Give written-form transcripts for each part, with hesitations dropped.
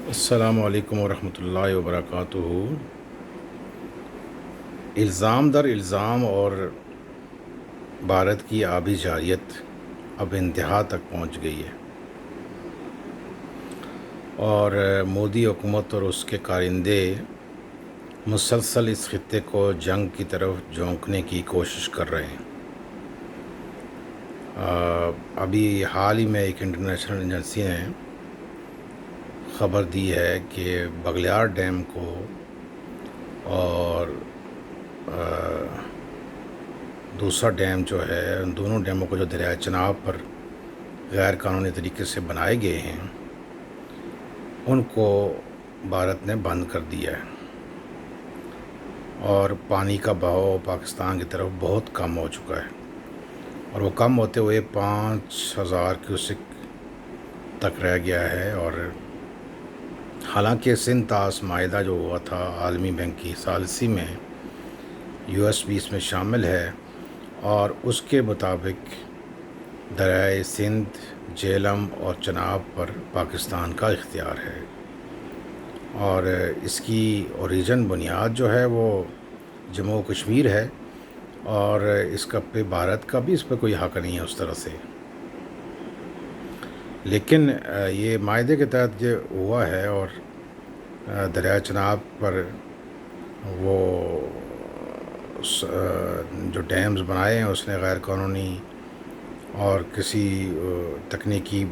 السلام علیکم ورحمۃ اللہ وبرکاتہ۔ الزام در الزام اور بھارت کی آبی جارحیت اب انتہا تک پہنچ گئی ہے، اور مودی حکومت اور اس کے کارندے مسلسل اس خطے کو جنگ کی طرف جھونکنے کی کوشش کر رہے ہیں۔ ابھی حال ہی میں ایک انٹرنیشنل ایجنسی نے خبر دی ہے کہ بغلیار ڈیم کو اور دوسرا ڈیم جو ہے، ان دونوں ڈیموں کو جو دریائے چناب پر غیر قانونی طریقے سے بنائے گئے ہیں، ان کو بھارت نے بند کر دیا ہے، اور پانی کا بہاؤ پاکستان کی طرف بہت کم ہو چکا ہے، اور وہ کم ہوتے ہوئے 5000 کیوسک تک رہ گیا ہے۔ اور حالانکہ سندھ طاس معاہدہ جو ہوا تھا عالمی بینک کی ثالثی میں، US بھی اس میں شامل ہے، اور اس کے مطابق دریائے سندھ، جہلم اور چناب پر پاکستان کا اختیار ہے، اور اس کی اوریجن بنیاد جو ہے وہ جموں و کشمیر ہے، اور اس کا پہ بھارت کا بھی اس پہ کوئی حق نہیں ہے اس طرح سے۔ لیکن یہ معاہدے کے تحت یہ ہوا ہے، اور دریائے چناب پر وہ جو ڈیمز بنائے ہیں اس نے غیر قانونی اور کسی تکنیکی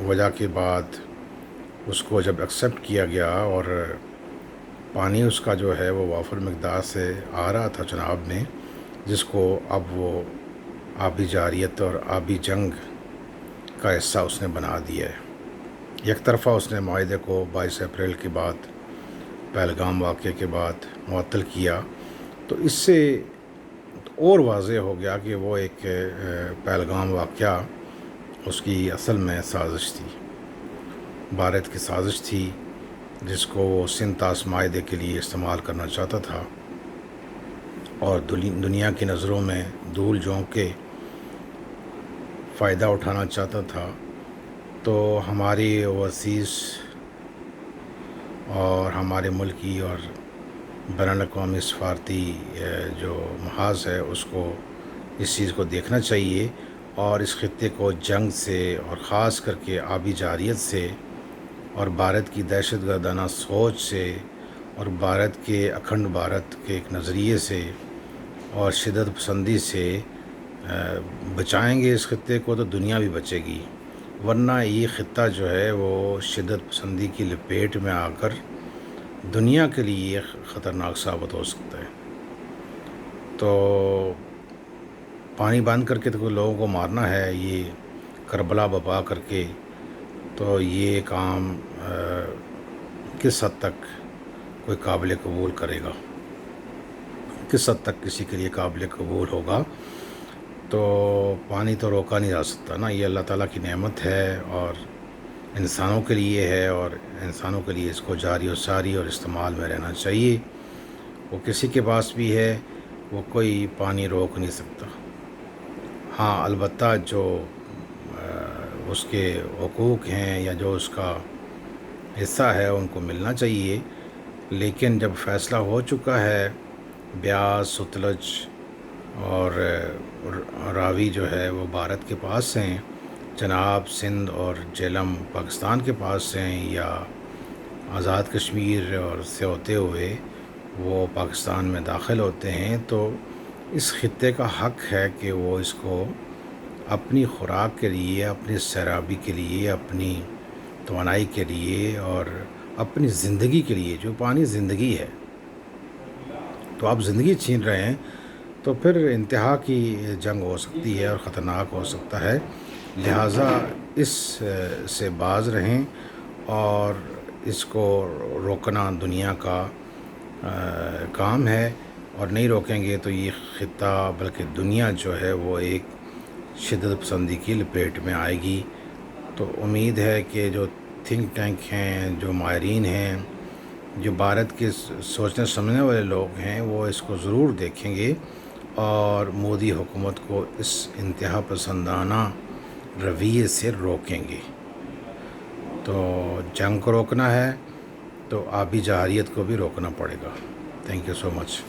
وجہ کے بعد اس کو جب ایکسیپٹ کیا گیا، اور پانی اس کا جو ہے وہ وافر مقدار سے آ رہا تھا چناب میں، جس کو اب وہ آبی جارحیت اور آبی جنگ کا حصہ اس نے بنا دیا ہے۔ یک طرفہ اس نے معاہدے کو 22 اپریل کے بعد، پہلگام واقعے کے بعد معطل کیا، تو اس سے اور واضح ہو گیا کہ وہ ایک پہلگام واقعہ اس کی اصل میں سازش تھی، بھارت کی سازش تھی، جس کو وہ سندھ طاس معاہدے کے لیے استعمال کرنا چاہتا تھا، اور دنیا کی نظروں میں دھول جھونک کے فائدہ اٹھانا چاہتا تھا۔ تو ہماری اوورسیز اور ہمارے ملکی اور بین الاقوامی سفارتی جو محاذ ہے، اس کو اس چیز کو دیکھنا چاہیے، اور اس خطے کو جنگ سے اور خاص کر کے آبی جارحیت سے اور بھارت کی دہشت گردانہ سوچ سے اور بھارت کے اکھنڈ بھارت کے ایک نظریے سے اور شدت پسندی سے بچائیں گے اس خطے کو، تو دنیا بھی بچے گی، ورنہ یہ خطہ جو ہے وہ شدت پسندی کی لپیٹ میں آ کر دنیا کے لیے خطرناک ثابت ہو سکتا ہے۔ تو پانی بند کر کے تو لوگوں کو مارنا ہے، یہ کربلا بپا کر کے، تو یہ کام کس حد تک کوئی قابل قبول کرے گا، کس حد تک کسی کے لیے قابل قبول ہوگا؟ تو پانی تو روکا نہیں جا سکتا نا، یہ اللہ تعالیٰ کی نعمت ہے، اور انسانوں کے لیے ہے، اور انسانوں کے لیے اس کو جاری و ساری اور استعمال میں رہنا چاہیے۔ وہ کسی کے پاس بھی ہے، وہ کوئی پانی روک نہیں سکتا۔ ہاں، البتہ جو اس کے حقوق ہیں یا جو اس کا حصہ ہے ان کو ملنا چاہیے، لیکن جب فیصلہ ہو چکا ہے، بیاس، ستلج اور راوی جو ہے وہ بھارت کے پاس ہیں، چناب، سندھ اور جہلم پاکستان کے پاس سے ہیں، یا آزاد کشمیر اور سے ہوتے ہوئے وہ پاکستان میں داخل ہوتے ہیں، تو اس خطے کا حق ہے کہ وہ اس کو اپنی خوراک کے لیے، اپنی سیرابی کے لیے، اپنی توانائی کے لیے اور اپنی زندگی کے لیے، جو پانی زندگی ہے، تو آپ زندگی چھین رہے ہیں، تو پھر انتہا کی جنگ ہو سکتی ہے اور خطرناک ہو سکتا ہے۔ لہٰذا اس سے باز رہیں، اور اس کو روکنا دنیا کا کام ہے، اور نہیں روکیں گے تو یہ خطہ بلکہ دنیا جو ہے وہ ایک شدت پسندی کی لپیٹ میں آئے گی۔ تو امید ہے کہ جو تھنک ٹینک ہیں، جو ماہرین ہیں، جو بھارت کے سوچنے سمجھنے والے لوگ ہیں، وہ اس کو ضرور دیکھیں گے، اور مودی حکومت کو اس انتہا پسندانہ رویے سے روکیں گے۔ تو جنگ کو روکنا ہے تو آبی جہریت کو بھی روکنا پڑے گا. Thank you so much.